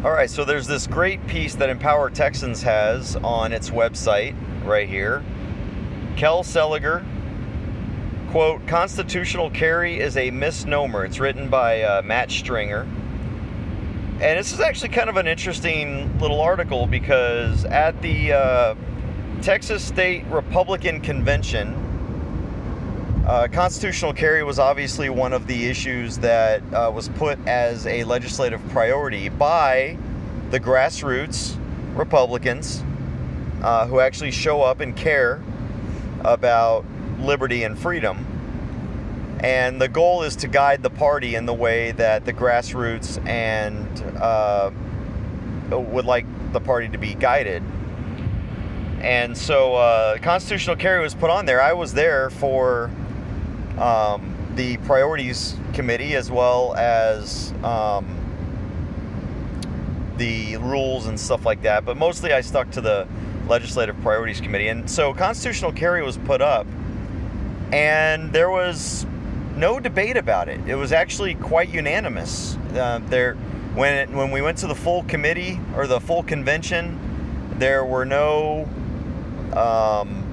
All right, so there's this great piece that Empower Texans has on its website right here. Seliger, quote, "Constitutional carry is a misnomer." It's written by Matt Stringer. And this is actually kind of an interesting little article because at the Texas State Republican Convention, constitutional carry was obviously one of the issues that was put as a legislative priority by the grassroots Republicans who actually show up and care about liberty and freedom. And the goal is to guide the party in the way that the grassroots and would like the party to be guided. And so constitutional carry was put on there. I was there for the priorities committee as well as the rules and stuff like that, but mostly I stuck to the legislative priorities committee. And so constitutional carry was put up and there was no debate about it. It was actually quite unanimous. When we went to the full committee or the full convention, there were no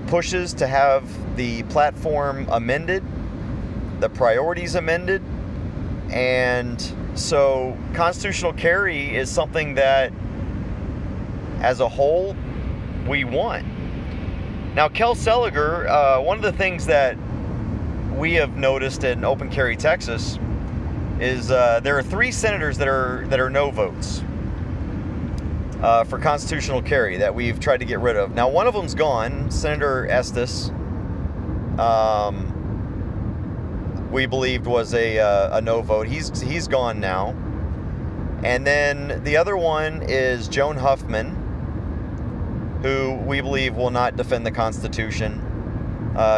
pushes to have the platform amended, the priorities amended, and so constitutional carry is something that, as a whole, we want. Now, Seliger, one of the things that we have noticed in Open Carry Texas is there are 3 senators that are no votes for constitutional carry that we've tried to get rid of. Now, one of them's gone, Senator Estes. We believed was a no vote. He's gone now. And then the other one is Joan Huffman, who we believe will not defend the Constitution.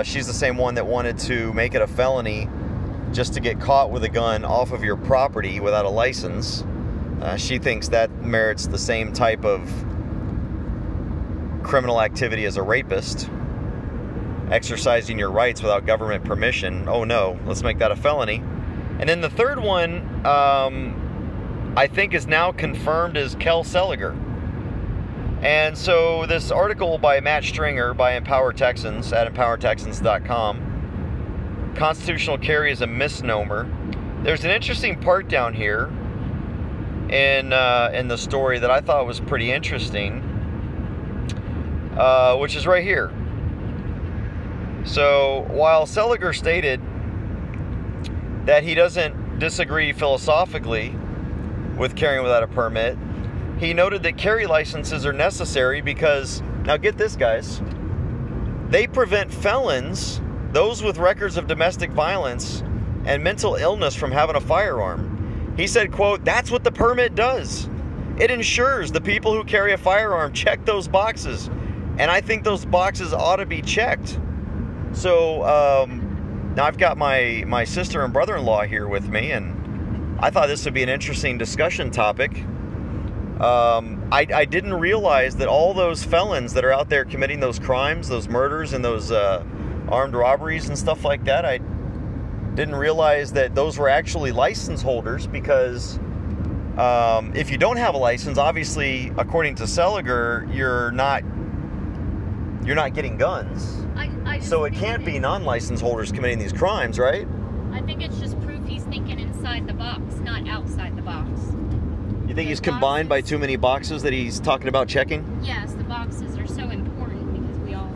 She's the same one that wanted to make it a felony just to get caught with a gun off of your property without a license. She thinks that merits the same type of criminal activity as a rapist. Exercising your rights without government permission. Oh no, let's make that a felony. And then the third one, I think is now confirmed as Seliger. And so this article by Matt Stringer by Empower Texans at empowertexans.com, constitutional carry is a misnomer. There's an interesting part down here in the story that I thought was pretty interesting, which is right here. So while Seliger stated that he doesn't disagree philosophically with carrying without a permit, he noted that carry licenses are necessary because, now get this guys, they prevent felons, those with records of domestic violence and mental illness, from having a firearm. He said, quote, "That's what the permit does. It ensures the people who carry a firearm check those boxes. And I think those boxes ought to be checked." So now I've got my sister and brother-in-law here with me, and I thought this would be an interesting discussion topic. I didn't realize that all those felons that are out there committing those crimes, those murders and those armed robberies and stuff like that, I didn't realize that those were actually license holders, because if you don't have a license, obviously, according to Seliger, you're not getting guns. So it can't be non-license holders committing these crimes, right? I think it's just proof he's thinking inside the box, not outside the box. You think he's combined by too many boxes that he's talking about checking? Yes, the boxes are so important because we all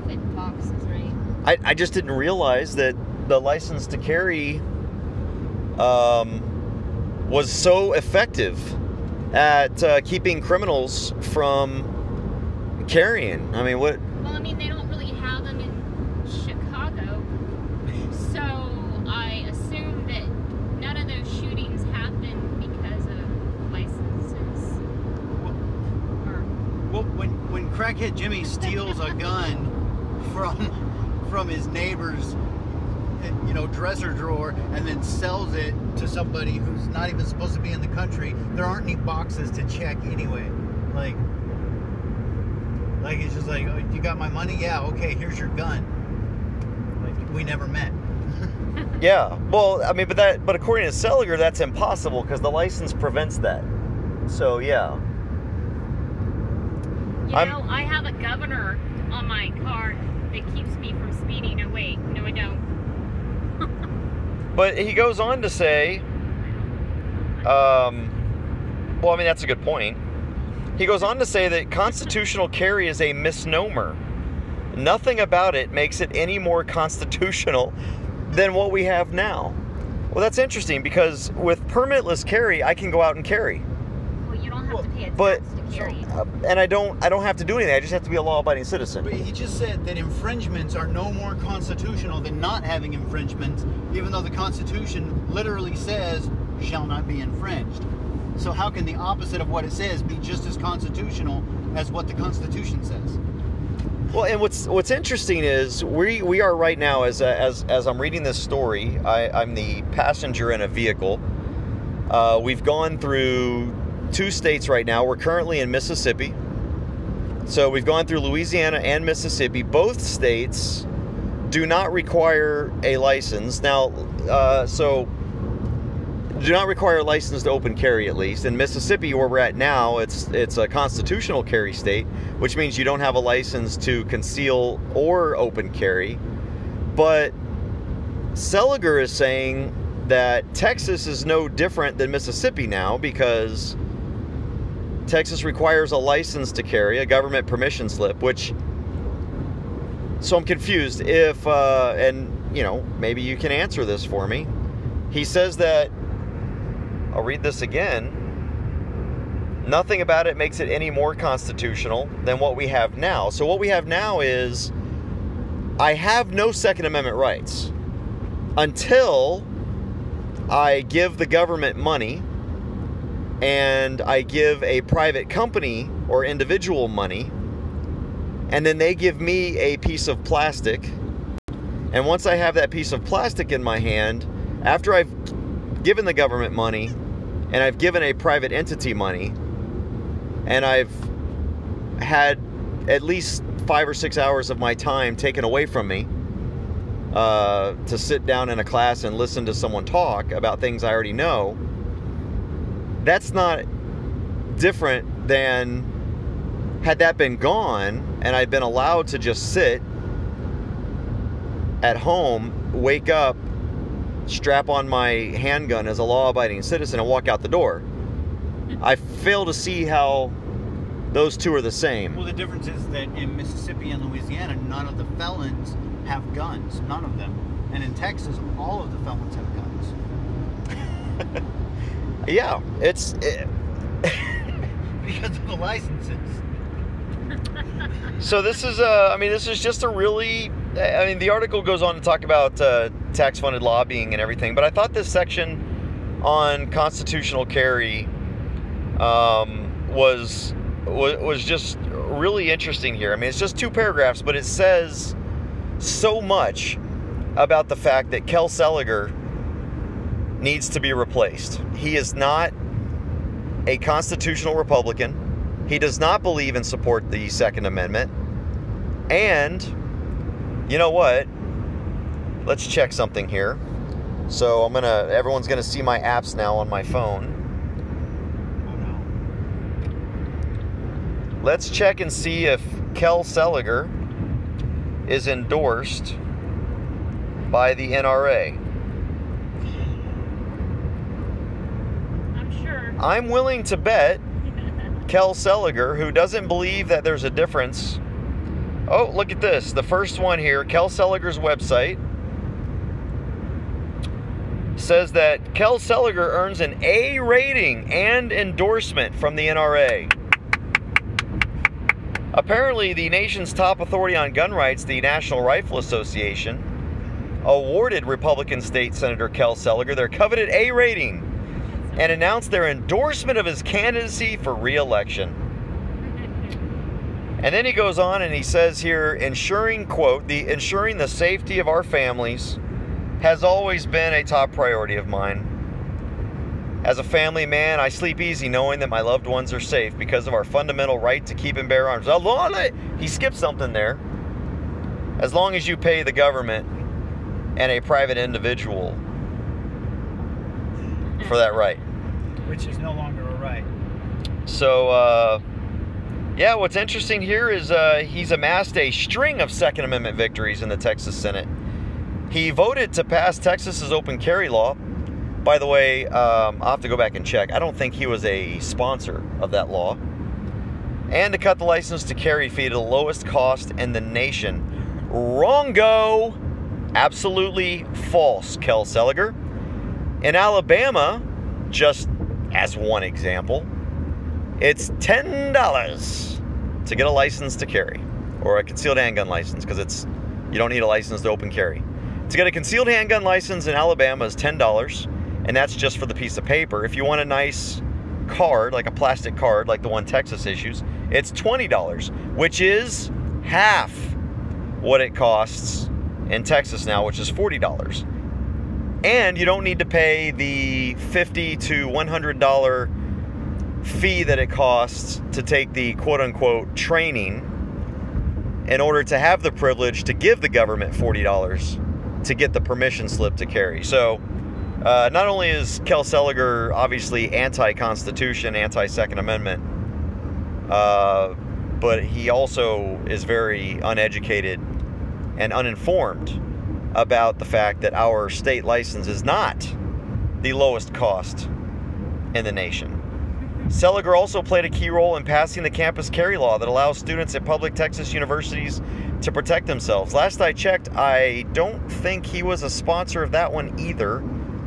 fit in boxes, right? I just didn't realize that the license to carry was so effective at keeping criminals from carrying. I mean, what? Well, I mean, they don't really have them in Chicago, so I assume that none of those shootings happen because of licenses. Well, when crackhead Jimmy steals a gun from his neighbor's, dresser drawer and then sells it to somebody who's not even supposed to be in the country, there aren't any boxes to check anyway. Like it's just like, oh, you got my money? Yeah, okay, here's your gun. Like, we never met. Yeah, well, I mean, but according to Seliger, that's impossible because the license prevents that. So yeah. I have a governor on my car that keeps me from speeding. Oh wait, no I don't. But he goes on to say, well, I mean, that's a good point. He goes on to say that constitutional carry is a misnomer. Nothing about it makes it any more constitutional than what we have now. Well, that's interesting because with permitless carry, I can go out and carry. Well, you don't have to pay a But tax to carry. and I don't have to do anything. I just have to be a law-abiding citizen. But he just said that infringements are no more constitutional than not having infringements, even though the Constitution literally says shall not be infringed. So how can the opposite of what it says be just as constitutional as what the Constitution says? Well, and what's interesting is we are right now as I'm reading this story. I'm the passenger in a vehicle. We've gone through 2 states right now. We're currently in Mississippi. So we've gone through Louisiana and Mississippi. Both states do not require a license. Now, do not require a license to open carry, at least. In Mississippi, where we're at now, it's a constitutional carry state, which means you don't have a license to conceal or open carry. But Seliger is saying that Texas is no different than Mississippi now because Texas requires a license to carry, a government permission slip, which... So I'm confused if, and, maybe you can answer this for me. He says that, I'll read this again, nothing about it makes it any more constitutional than what we have now. So what we have now is, I have no Second Amendment rights until I give the government money and I give a private company or individual money, and then they give me a piece of plastic. And once I have that piece of plastic in my hand, after I've given the government money and I've given a private entity money and I've had at least 5 or 6 hours of my time taken away from me to sit down in a class and listen to someone talk about things I already know, that's not different than had that been gone and I'd been allowed to just sit at home, wake up, strap on my handgun as a law-abiding citizen and walk out the door. I fail to see how those two are the same. Well, the difference is that in Mississippi and Louisiana, none of the felons have guns. None of them. And in Texas, all of the felons have guns. Yeah, it's... because of the licenses. So this is, this is just a really... the article goes on to talk about tax-funded lobbying and everything, but I thought this section on constitutional carry was just really interesting here. I mean, it's just 2 paragraphs, but it says so much about the fact that Kel Seliger needs to be replaced. He is not a constitutional Republican. He does not believe and support the Second Amendment. And you know what? Let's check something here. So everyone's gonna see my apps now on my phone. Oh no. Let's check and see if Kel Seliger is endorsed by the NRA. I'm sure. I'm willing to bet Kel Seliger, who doesn't believe that there's a difference. Oh, look at this. The first one here, Kel Seliger's website, says that Kel Seliger earns an A rating and endorsement from the NRA. Apparently, the nation's top authority on gun rights, the National Rifle Association, awarded Republican State Senator Kel Seliger their coveted A rating and announced their endorsement of his candidacy for re-election. And then he goes on and he says here, ensuring the safety of our families has always been a top priority of mine. As a family man, I sleep easy knowing that my loved ones are safe because of our fundamental right to keep and bear arms. He skipped something there. As long as you pay the government and a private individual for that right. Which is no longer a right. So, yeah, what's interesting here is he's amassed a string of Second Amendment victories in the Texas Senate. He voted to pass Texas's open carry law. By the way, I'll have to go back and check. I don't think he was a sponsor of that law. And to cut the license to carry fee to the lowest cost in the nation. Wrongo. Absolutely false, Kel Seliger. In Alabama, just as one example, it's $10 to get a license to carry, or a concealed handgun license, because you don't need a license to open carry. To get a concealed handgun license in Alabama is $10, and that's just for the piece of paper. If you want a nice card, like a plastic card, like the one Texas issues, it's $20, which is half what it costs in Texas now, which is $40. And you don't need to pay the $50 to $100 fee that it costs to take the quote-unquote training in order to have the privilege to give the government $40 to get the permission slip to carry. So not only is Kel Seliger obviously anti-Constitution, anti-Second Amendment, but he also is very uneducated and uninformed about the fact that our state license is not the lowest cost in the nation. Seliger also played a key role in passing the campus carry law that allows students at public Texas universities to protect themselves. Last I checked, I don't think he was a sponsor of that one either.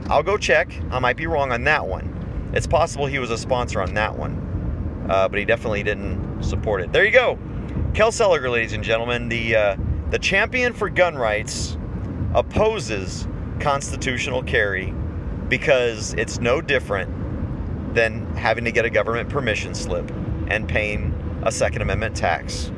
I'll go check. I might be wrong on that one. It's possible he was a sponsor on that one, but he definitely didn't support it. There you go. Kel Seliger, ladies and gentlemen, the champion for gun rights, opposes constitutional carry because it's no different than having to get a government permission slip and paying a Second Amendment tax.